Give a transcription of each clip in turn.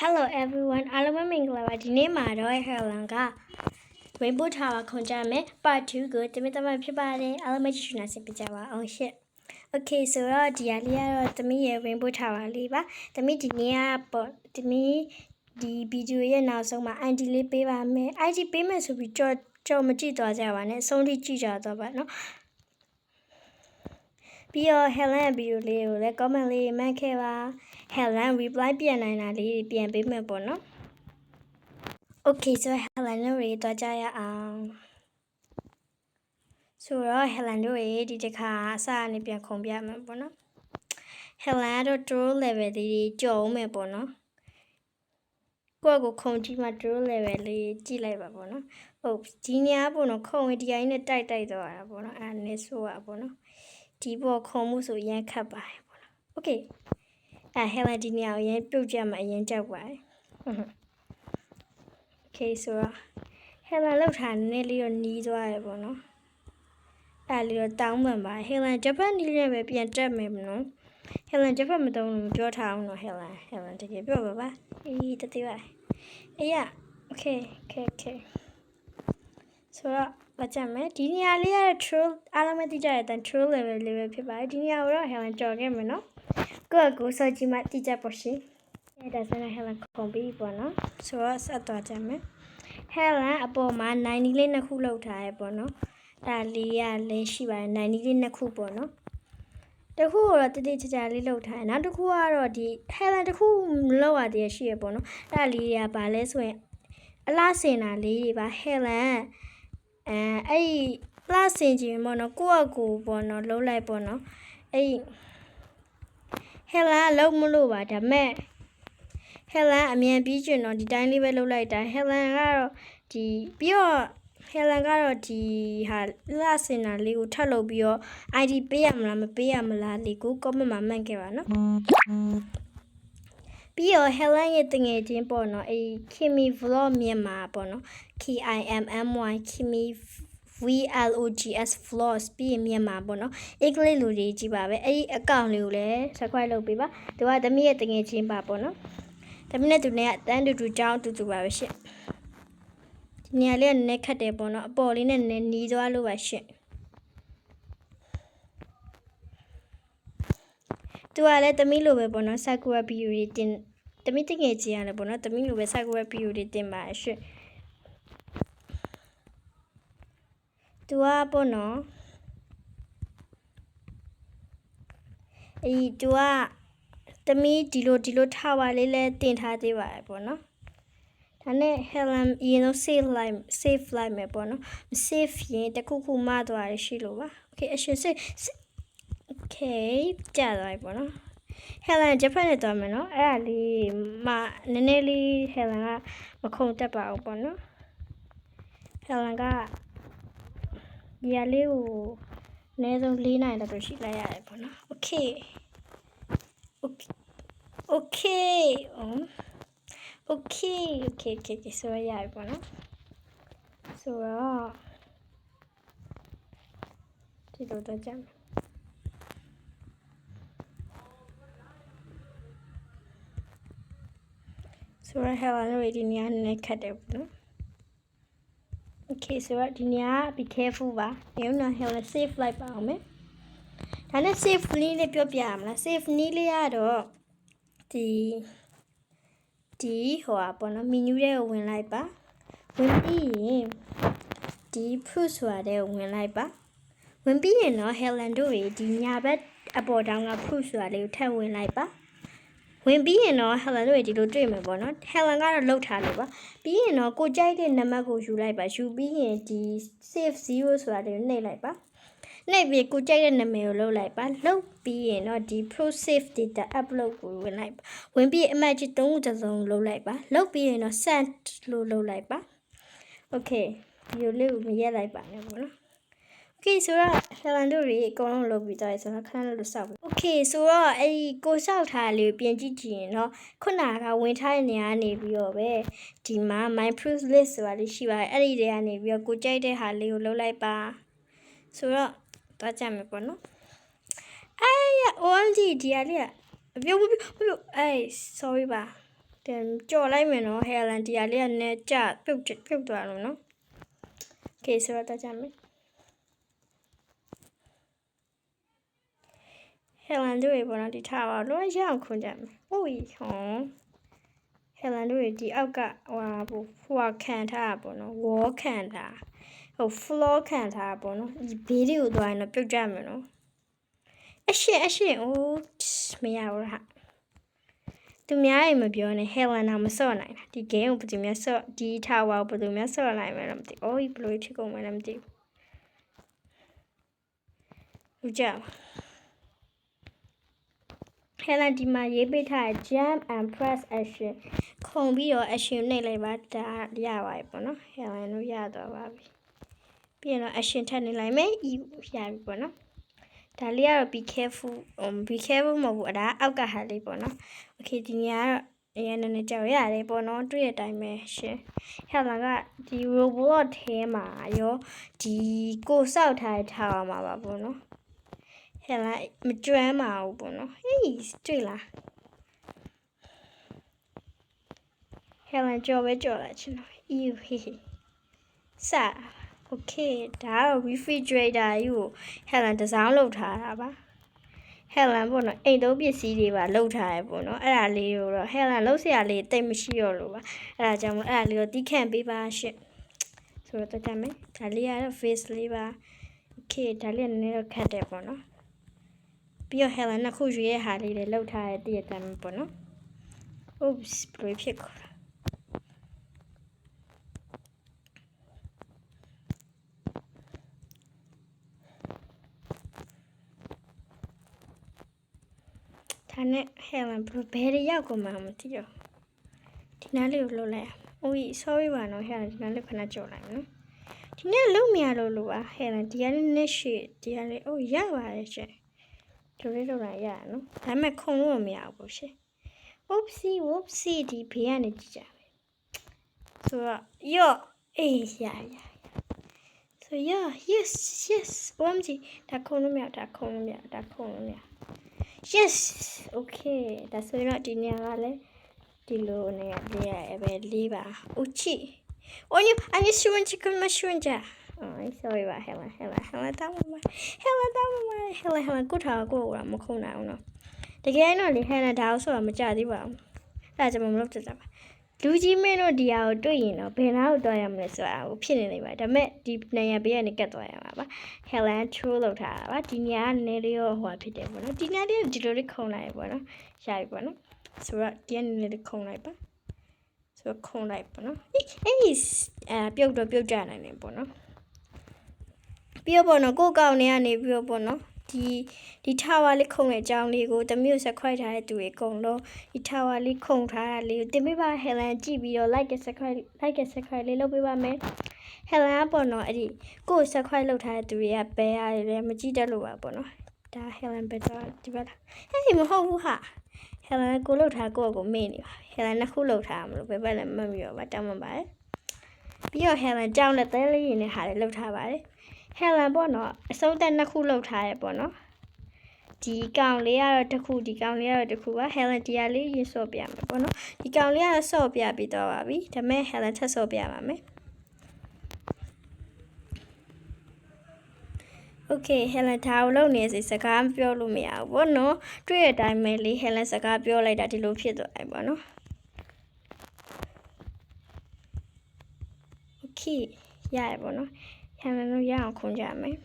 Hello everyone အားလုံးပဲမင်္ဂလာပါဒီနေ့မှာတော့ Helen က Rainbow Tower ခွန်ကြမယ် Part 2ကိုတမင်တမဖြစ်ပါတယ်အားလုံးပဲကြည့်နေစေကြပါအောင်ရှင့် Okay ဆိုတော့ဒီအလေးကတော့တမင်ရဲ့ Rainbow Tower လေးပါတမင်ဒီနေ့ကပေါ့တမင်ဒီဗီဒီယိုရဲ့နောက်ဆုံးမှာ ID လေးပေးပါမယ် ID ပေးမယ်ဆိုပြီးကြော်မကြည့်သွားကြပါနဲ့အဆုံးထိကြည့်ကြတော့ပါနော်ပြီးတော့ Helen ရဲ့ဗီဒီယိုလေးကိုလည်း comment လေးမှတ်ခဲ့ပါ Helen reply ပြန်နိုင်တာလေးပြန်ပေးမယ်ပေါ့နော် Okay ဆို Helen တို့ရေတော့ကြရအောင်ဆိုတော့ Helen တို့ရေဒီတစ်ခါအစအနေပြန်ခုံပြမယ်ပေါ့နော် Helen တို့ troll level လေးကြော်အောင်မယ်ပေါ့နော်ကိုယ့်ကိုခုံကြည့်မှ troll level လေးကြည့်လိုက်ပါပေါ့နော်ဟုတ်ဒီညပေါ့နော်ခုံဝင်ဒီအိုင်းနဲ့တိုက်သွားတာပေါ့နော်အဲ့ဒါနဲ့ဆိုရပေါ့နော်ဒီပေါ်ခုံမှုဆိုရမ်းခတ်ပါတယ်ပေါ့နော် Okay အဲ့ Helen ဒီညကိုရမ်းပြုတ်ကြမှာအရင်ကြောက်ပါတယ် Okay ဆိုတော့ Helen လောက်ထားနည်းနည်းလေးတော့နီးသွားရပေါ့နော်အဲ့လေးတော့တောင်းပန်ပါ Helen ဂျပန်နီးလည်းပဲပြန်တက်မယ်မနော် Helen ဂျပန်မတုံးလို့ပြောထားအောင်နော် Helen တကယ်ပြောပါပါအေးတတိပါအေးရ Okay ဆိုတော့မကြမ်းမယ်ဒီနေရာလေးကတော့ troll အားလုံးမသိကြတဲ့ troll level လေးပဲဖြစ်ပါတယ်ဒီနေရာကိုတော့ Helen ကြော်ခဲ့မယ်နော်ကိုယ့်ကိုစောကြည့်မှသိကြပါရှင်အဲ့ဒါဆိုရင် Helen ခုံပြီးပေါ့နော်ဆိုတော့ဆက်သွားကြမယ် Helen အပေါ်မှာ90လေးနှစ်ခုလောက်ထားရပေါ့နော်ဒါလေးရလည်းရှိပါတယ်90လေးနှစ်ခုပေါ့နော်တခုတော့တိတိကျကျလေးလောက်ထားရနောက်တစ်ခုကတော့ဒီ Helen တစ်ခုလောက်ရသေးရှိရပေါ့နော်ဒါလေးရပါလဲဆိုရင်အလားစင်တာလေးတွေပါ Helen အဲ့လားစင်ခြင်းပေါ့နော်ကိုယ့်အကူပေါ့နော်လုံးလိုက်ပေါ့နော်အဲ့ Helen လုံးမလို့ပါဒါမဲ့ Helen အမြန်ပြီးကျင်တော့ဒီတိုင်းလေးပဲလုပ်လိုက်တာ Helen ကတော့ဒီပြီးတော့ Helen ကတော့ဒီဟာလာစင်တာလေးကိုထပ်လုပ်ပြီးတော့ ID ပေးရမလားမပေးရမလားလေးကို comment မှာမှတ်ခဲ့ပါနော်ပြီးတော့ Helen ရဲ့တငယ်ချင်းပေါ့နော်အဲ့ Kimi Vlog မြန်မာပေါ့နော် KIMMY Kimi VLOGS Vlogs ပြီးရင်မြန်မာပေါ့နော်အင်္ဂလိပ်လူတွေကြီးပါပဲအဲ့ဒီအကောင့်လေးကိုလည်း subscribe လုပ်ပေးပါသူကသမီးရဲ့တငယ်ချင်းပါပေါ့နော်သမီးနဲ့သူနဲ့အတန်းတူကြောင်းတူပါပဲရှင့်ဒီနေရာလေးကနည်းခတ်တယ်ပေါ့နော်အပေါ်လေးနဲ့နည်းနီးသွားလို့ပါရှင့်သူကလည်းသမီးလိုပဲပေါ့နော် Sakura video တွေတင်သမီးတငယ်ချင်းရတယ်ပေါ့နော်သမီးလိုပဲ Sakura video တွေတင်ပါရှင့်သူကပေါ့နော်အဲ့သူကသမီးဒီလိုထားပါလေးလဲတင်ထားသေးပါတယ်ပေါ့နော်ဒါနဲ့ Helen ရင်တော့ save like မယ်ပေါ့နော် save ရင်တခုခုမှသွားရရှိလို့ပါ Okay အရှင် Okay ကြာသွားပြီပေါ့နော် Helen ဂျပန်နဲ့သွားမယ်နော်အဲ့ဒါလေးမှနည်းနည်းလေး Helen ကမခုံတက်ပါဘူးပေါ့နော် Helen ကဒီရလေးကိုအနည်းဆုံး4နိုင်တော့ရှိလိုက်ရတယ်ပေါ့နော် Okay ဆိုရရပြီပေါ့နော်ဆိုတော့ဒီလိုတော့ကြမ်းဆိုတော့ Helen တို့ဒီနေရာနဲ့ခတ်တယ်ပေါ့နော် Okay ဆိုတော့ဒီနေရာ be careful ပါညောင်း Helen save လိုက်ပါအောင်မယ်ဒါနဲ့ save နည်းလေးပြောပြရမလား save နည်းလေးကတော့ဒီဟိုပါပေါ့နော် menu ထဲကိုဝင်လိုက်ပါဝင်ပြီးရင်ဒီ fruit ဆိုတာထဲကိုဝင်လိုက်ပါဝင်ပြီးရင်တော့ Helen တို့ရေဒီညာဘက်အပေါ်တောင်က fruit ဆိုတာလေးကိုထပ်ဝင်လိုက်ပါဝင်ပြီးရင်တော့ Helen တို့ရေဒီလိုတွေ့မယ်ပေါ့နော် Helen ကတော့လှုပ်ထားလို့ပါပြီးရင်တော့ကိုကြိုက်တဲ့နံပါတ်ကိုယူလိုက်ပါယူပြီးရင်ဒီ save 0ဆိုတာလေးကိုနှိပ်လိုက်ပါနှိပ်ပြီးကိုကြိုက်တဲ့နာမည်ကိုလုပ်လိုက်ပါလုပ်ပြီးရင်တော့ဒီ process data upload ကိုဝင်လိုက်ပါဝင်ပြီး image 3ခုတစ်စုံလုပ်လိုက်ပါလုပ်ပြီးရင်တော့ send လို့လုပ်လိုက်ပါ Okay ဒီလိုလေးကိုမရက်လိုက်ပါနဲ့ပေါ့နော် Okay ဆိုတော့ Helen တို့တွေအကုန်လုံးလုပ်ပြီးသွားပြီဆိုတော့ခဏလို့စောက်ပြီ Okay ဆိုတော့အဲ့ဒီကိုစောက်ထားလေးကိုပြင်ကြည့်ကြည့်ရင်တော့ခုနကဝင်ထားတဲ့နေရာနေပြီးတော့ပဲဒီမှာ my proof list ဆိုတာလေးရှိပါတယ်အဲ့ဒီတွေကနေပြီးတော့ကိုကြိုက်တဲ့ဟာလေးကိုလုပ်လိုက်ပါဆိုတော့သွားကြမယ်ပေါ့နော်အဲ့ရ OMG ဒီအလေးကပြုတ်အေး sorry ပါ ကြော်လိုက်မယ်နော်ဟဲလန်ဒီယာလေးကနဲ့ကြပြုတ်သွားလို့နော်โอเคဆိုတော့တက်ကြမယ်ဟဲလန်တို့ရေပေါ့နော်ဒီထားပါလုံးရအောင်ခွန်ကြမယ်ဟုတ်ပြီဟောဟဲလန်တို့ရေဒီအောက်ကဟိုခံထားတာပေါ့နော်ဝေါ်ခံထားဟို floor ခံထားပေါ့နော်ဒီဘေးတွေကိုသွားရင်တော့ပြုတ်ကြမယ်နော်အရှင်အိုးမရဘူးဟာသူများအိမ်မပြောနဲ့ဟဲလန်နာမစော့နိုင်တာဒီ game ကိုဘယ်သူများစော့ဒီထားဝါဘယ်သူများစော့နိုင်မလဲမသိဘူးအိုးဘယ်လိုဖြစ်ကုန်မလဲမသိဘူးလူကြဟဲလန်ဒီမှာရေးပေးထား jump and press action ခုံပြီးတော့ action နှိပ်လိုက်ပါဒါရပါပြီပေါ့နော်ဟဲလန်တို့ရသွားပါပြီပြီးရင်တော့ action ထပ်နေလိုက်မယ် e ရပြီပေါ့နော်ဒါလေးကတော့ be careful မဟုတ်ဘူးအဲ့ဒါအောက်ကဟာလေးပေါ့နော် okay ဒီနေရာကတော့အရင်နည်းနည်းကြောက်ရတယ်ပေါ့နော်တွေ့ရတိုင်းပဲရှင်ဟဲ့လားကဒီ robot ထဲမှာရောဒီကိုစောက်ထားထားပါမှာပါပေါ့နော်ဟဲ့လားမကျွမ်းပါဘူးပေါ့နော်ဟေးတွေ့လားဟဲ့လားကြော်လာချင်တော့ ew ဟေးစokay ဒါတော့ refrigerator ကြီးကိုဟဲ့လန်ဒီဇိုင်းလုပ်ထားတာပါဟဲ့လန်ပေါ့နော်အိမ်သုံးပစ္စည်းတွေပါလုပ်ထားရပေါ့နော်အဲ့ဒါလေးကိုတော့ဟဲ့လန်လုပ်စရာလေးတိတ်မရှိတော့လို့ပါအဲ့ဒါကြောင့်မို့အဲ့ဒါလေးကိုတီးခန့်ပေးပါရှင့်ဆိုတော့တက်ကြမယ်ဒါလေးကတော့ face လေးပါ okay ဒါလေးကနည်းနည်းတော့ခက်တယ်ပေါ့နော်ပြီးတော့ဟဲ့လန်နှစ်ခုရွေးရဟာလေးတွေလုပ်ထားရတည်ရတယ်ပေါ့နော် oops ဘယ်ဖြစ်ခေါ်ဒါနဲ့ဟဲလန်ဘယ်တွေရောက်ကုန်မှမသိတော့ဒီနားလေးကိုလှုပ်လိုက်။အိုး sorry ပါနော်ဟဲလန်ဒီနားလေးခဏကြော်လိုက်နော်။ဒီနေ့လုံးမရလို့ပါဟဲလန်ဒီကနေ့နဲ့ရှိဒီကနေ့အိုးရပါတယ်ရှင်။ဒီလေးတော့ရရနော်။ဒါပေမဲ့ခုံလို့မရဘူးရှင်။ whoopsie ဒီဘေးကနေကြည့်ကြမယ်။ဆိုတော့ယော့အေးရ။ဆိုယော့ yes OMG ဒါခုံလို့မရYes okay ဒါဆိုရင်တော့ဒီနေရာကလည်းဒီလိုနေရာလေးပါUchi Onyu ani shunchi kuma shunja sorry ပါ Helen တောင်းပါ Helen ကိုထားကိုကမခုံနိုင်အောင်နော်တကယ်တော့လေ Helen ဒါအောင်ဆိုတာမကြသေးပါဘူးအဲ့ဒါကြောင့်မလုပ်တတ်တာပါလူကြီးမင်းတို့ဒီဟာကိုတွေ့ရင်တော့ဘယ်နာကိုတွားရမလဲဆိုတာကိုဖြစ်နေနေပါဒါပေမဲ့ဒီနေရာဘေးကနေကတ်သွားရမှာပါ Helen true လောက်ထားတာပါဒီနေရာကနည်းလေးရောဟိုဖြစ်တယ်ပေါ့နော်ဒီနေရာလေးဒီလိုလေးခုံလိုက်ပေါ့နော်ရပြီပေါ့နော်ဆိုတော့ဒီကနေလေးခုံလိုက်ပါဆိုတော့ခုံလိုက်ပေါ့နော်အေးပြုတ်ကြနိုင်တယ်ပေါ့နော်ပြီးတော့ပေါ့နော်ကိုကောက်နေကနေပြီးတော့ပေါ့နော်ဒီထားဝါလေးခုံတဲ့အကြောင်းလေးကိုတမျိုးဆက်ခွိုက်ထားတဲ့သူတွေအကုန်လုံးဒီထားဝါလေးခုံထားတာလေးကိုတင်ပေးပါ Helen ကြည့်ပြီးတော့ like and subscribe လေးလုပ်ပေးပါမယ် Helen ကပေါ့နော်အဲ့ဒီကို subscribe လုပ်ထားတဲ့သူတွေကဘယ်ရတယ်လဲမကြည့်တတ်လို့ပါပေါ့နော်ဒါ Helen ပဲတော့ဒီဘက်ဟေးမဟုတ်ဘူးဟာ Helen ကိုလုပ်ထားကိုမေ့နေပါ Helen နှစ်ခုလုပ်ထားမလို့ဘယ်ဘက်လည်းမမြင်ပါတောင်းမှပါတယ်ပြီးတော့ Helen ကြောင်းလက်သေးလေးနဲ့ဟာလေးလုပ်ထားပါတယ်Helen ပေါ့နော်အစုံတက်နှစ်ခုလောက်ထားရပေါ့နော်ဒီကောင်လေးကတော့တစ်ခုဒီကောင်လေးကတော့တစ်ခုပါ Helen ဒီဟာလေးရေးဆော့ပြမယ်ပေါ့နော်ဒီကောင်လေးကတော့ဆော့ပြပြီးတော့ပါပြီဒါမဲ့ Helen ထပ်ဆော့ပြပါမယ် Okay Helen ဒါကိုလုပ်နေစီစကားပြောလို့မရဘူးပေါ့နော်တွေ့တဲ့အတိုင်းပဲလေ Helen စကားပြောလိုက်တာဒီလိုဖြစ်သွားတယ်ပေါ့နော် Okay ရရပေါ့နော် Helen တို့ရအောင်ခုန်ကြမယ်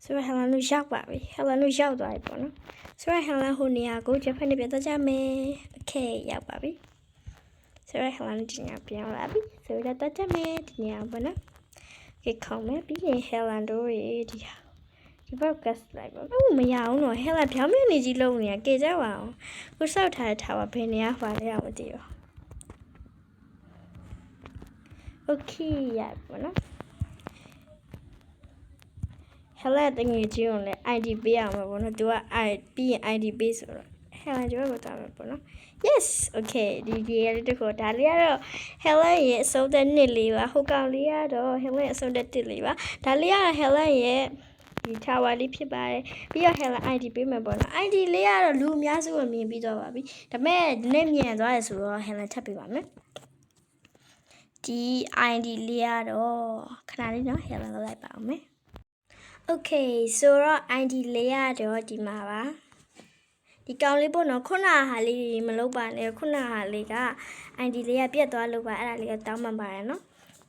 ဆိုတော့ Helen တို့ရောက်ပါပြီ Helen တို့ရောက်သွားပြီပေါ့နော်ဆိုတော့ Helen ဟိုနေရာကိုဂျပန်နဲ့ပြန်သွားကြမယ် Okay ရောက်ပါပြီဆိုတော့ Helen ဒီနေရာပြန်လာပြီဆိုတော့သွားကြမယ်ဒီနေရာပေါ့နော် Okay ခေါင်းမယ်ပြီးရင် Helen တို့ရေဒီဘက်က slide ပေါ့။မရအောင်တော့ Helen ပြောင်းမြနေကြီးလုံးနေတာကြည့်ကြပါအောင်။ကိုစောက်ထားပါဘယ်နေရာပါလဲမသိဘူး။ Okay ရပါတော့။ Helen တငယ်ချင်းကိုလည်း ID ပေးရမှာပေါ့နော်။ तू ကပြီးရင် ID ပေးဆိုတော့ Helen ကျော်ကိုတာမယ်ပေါ့နော် yes okay ဒီရလေးတခုဒါလေးကတော့ Helen ရဲ့အစုံတဲ့နှစ်လေးပါဟိုကောင်လေးကတော့ Helen ရဲ့အစုံတဲ့တစ်လေးပါဒါလေးကတော့ Helen ရဲ့ဒီ tower လေးဖြစ်ပါတယ်ပြီးတော့ Helen ID ပေးမယ်ပေါ့နော် ID လေးကတော့လူအများစုကိုမြင်ပြီးတော့ပါပြီဒါပေမဲ့ဒီနေ့မြန်သွားရဆိုတော့ Helen ထပ်ပေးပါမယ်ဒီ ID လေးကတော့ခဏလေးနော် Helen လောက်လိုက်ပါအောင်မယ် okay ဆိုတော့ ID လေးကတော့ဒီမှာပါဒီကောင်လေးပေါ့နော်ခုနဟာလေးမလုပ်ပါနဲ့ခုနဟာလေးက ID လေးကပြတ်သွားလို့ပါအဲ့ဒါလေးကတောင်းပန်ပါတယ်နော်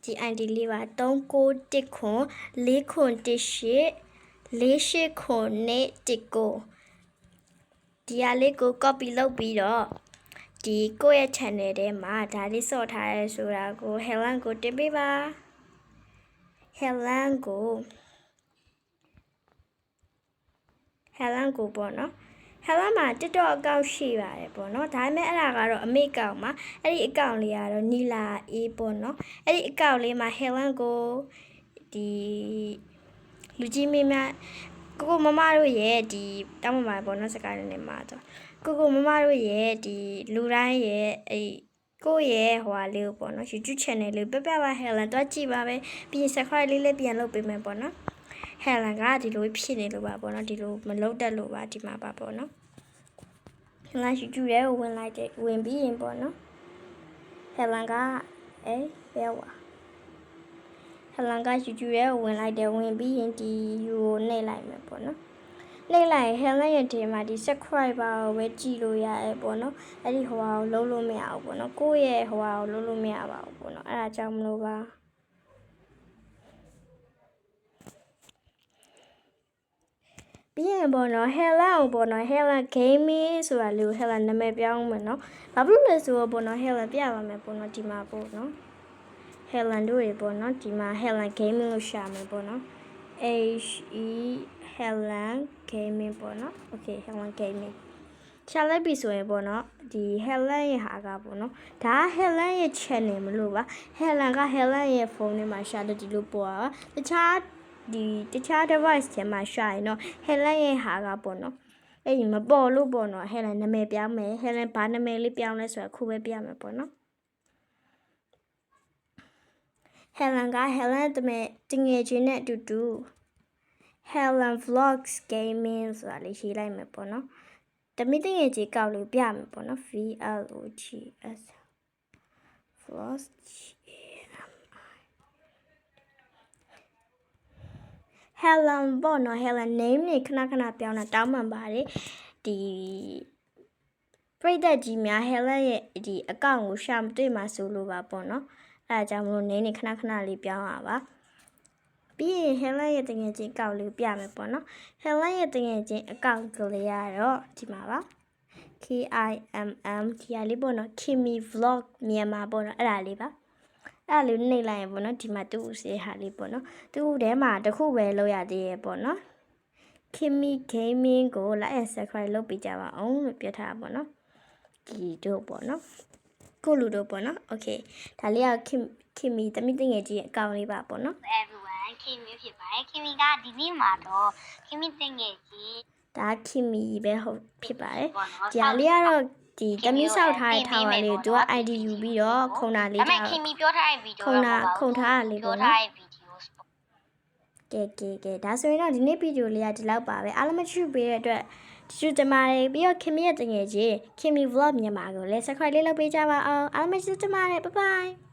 ဒီ ID လေးပါ3919 4848ဒီဟာလေးကို copy လုပ်ပြီးတော့ဒီကိုယ့်ရဲ့ channel ထဲမှာဒါလေးစော့ထားရဲဆိုတာကို Helen ကိုတင်ပေးပါ Helen ကိုပေါ့နော်Helen မှာ TikTok account ရှိပါတယ်ပေါ့နော်ဒါပေမဲ့အဲ့ဒါကတော့အမေ account မှာအဲ့ဒီ account လေးကတော့နီလာအေးပေါ့နော်အဲ့ဒီ account လေးမှာ Helen ကိုဒီလူကြီးမင်းများကိုမမတို့ရဲ့ဒီတောင်းပန်ပါတယ်ပေါ့နော်စကားနဲ့မှာတော့ကိုမမတို့ရဲ့ဒီလူတိုင်းရဲ့အဲ့ကိုရဲ့ဟိုဟာလေးကိုပေါ့နော် YouTube channel လေးပြပြပါ Helen တော့ကြည့်ပါပဲပြီးရင် subscribe လေးလည်းပြန်လုပ်ပေးမယ်ပေါ့နော်Helen ကဒီလိုဖြစ်နေလို့ပါပေါ့နော်ဒီလိုမလုပ်တတ်လို့ပါဒီမှာပါပေါ့နော်Helen ယူကျူရဲကိုဝင်လိုက်တယ်ဝင်ပြီးရင်ပေါ့နော် Helen ကဘယ်ဝါHelen ကယူကျူရဲကိုဝင်လိုက်တယ်ဝင်ပြီးရင်ဒီယူကိုနှိပ်လိုက်မယ်ပေါ့နော်နှိပ်လိုက်ရင် Helen ရဲ့ဒီမှာဒီ subscriber ကိုပဲကြည့်လို့ရတယ်ပေါ့နော်အဲ့ဒီဟိုဟာကိုလုံးလို့မရဘူးပေါ့နော်ကိုယ့်ရဲ့ဟိုဟာကိုလုံးလို့မရပါဘူးပေါ့နော်အဲ့ဒါကြောင့်မလို့ပါပြီးရင်ပေါ့နော် Helen ကိုပေါ့နော် Helen Gaming ဆိုတာလေးကို Helen နာမည်ပြောင်းမယ်နော်ဘာဖြစ်လို့လဲဆိုတော့ပေါ့နော် Helen ပြပါမယ်ပေါ့နော်ဒီမှာပေါ့နော် Helen တို့ရေပေါ့နော်ဒီမှာ Helen Gaming လို့ရှာမယ်ပေါ့နော် Helen Gaming ပေါ့နော် okay Helen Gaming ရှာလိုက်ပြီဆိုရင်ပေါ့နော်ဒီ Helen ရဲ့ဟာကပေါ့နော်ဒါ Helen ရဲ့ channel မလို့ပါ Helen က Helen ရဲ့ဖုန်းထဲမှာရှာလို့ဒီလိုပေါ်တာတခြား device ထဲမှာရှာရင်တော့ Helen ရဲ့ဟာကပေါ့နော်အဲ့ဒီမပေါ်လို့ပေါ့နော် Helen နာမည်ပြောင်းမယ် Helen ဘာနာမည်လေးပြောင်းလဲဆိုတာခုပဲပြမယ်ပေါ့နော် Helen က Helen တငယ်ချင်းနဲ့အတူတူ Helen Vlogs Gaming ဆိုတာလေးရေးလိုက်မယ်ပေါ့နော်တမီးတငယ်ချင်းကောက်လို့ပြမယ်ပေါ့နော် VLOGS Vlogs Helen ပေါ့နော် Helen name နေခဏပြောင်းတာတောင်းပန်ပါတယ်ဒီပရိသတ်ကြီးများ Helen ရဲ့ဒီ account ကိုရှာမတွေ့မှာဆိုလို့ပါပေါ့နော်အဲဒါကြောင့်မလို့ name နေခဏလေးပြောင်းရပါပြီးရင် Helen ရဲ့တကယ်ချင်းအကောင့်လေးပြမယ်ပေါ့နော် Helen ရဲ့တကယ်ချင်းအကောင့်ကလေးရတော့ဒီမှာပါ KIMM ဒီဟာလေးပေါ့နော် Kimmy Vlog မြန်မာပေါ့နော်အဲ့ဒါလေးပါအဲ့လေးနှိပ်လိုက်ရင်ပေါ့နော်ဒီမှာသူ့စေဟာလေးပေါ့နော်သူ့ထဲမှာတခုပဲလောက်ရသေးရဲ့ပေါ့နော် Kimmy Gaming ကို like and subscribe လုပ်ပေးကြပါအောင်လို့ပြောထားတာပေါ့နော်ဒီတို့ပေါ့နော်ကိုလူတို့ပေါ့နော် okay ဒါလေးက Kimmy တမိတငယ်ကြီးရဲ့အကောင့်လေးပါပေါ့နော် everyone Kimmy ဖြစ်ပါတယ် Kimmy ကဒီနေ့မှာတော့ Kimmy တငယ်ကြီးဒါ Kimmy ပဲဟုတ်ဖြစ်ပါတယ်ဒီဟာလေးကတော့ဒီတမီးဆောက်ထားတဲ့ထားပါလေးသူက ID ယူပြီးတော့ခုံတာလေးထား Kimmy ပြောထားတဲ့ဗီဒီယိုခုံထားတာလေးပေါ့နော်ကဲဒါဆိုရင်တော့ဒီနေ့ဗီဒီယိုလေးကဒီလောက်ပါပဲအားလုံးမချစ်ပေးတဲ့အတွက်ကျေးဇူးတင်ပါတယ်ပြီးတော့ Kimmy ရဲ့တငယ်ချင်း Kimmy Vlog မြန်မာကိုလည်း subscribe လေးလုပ်ပေးကြပါအောင်အားလုံးမချစ်တင်ပါတယ် bye bye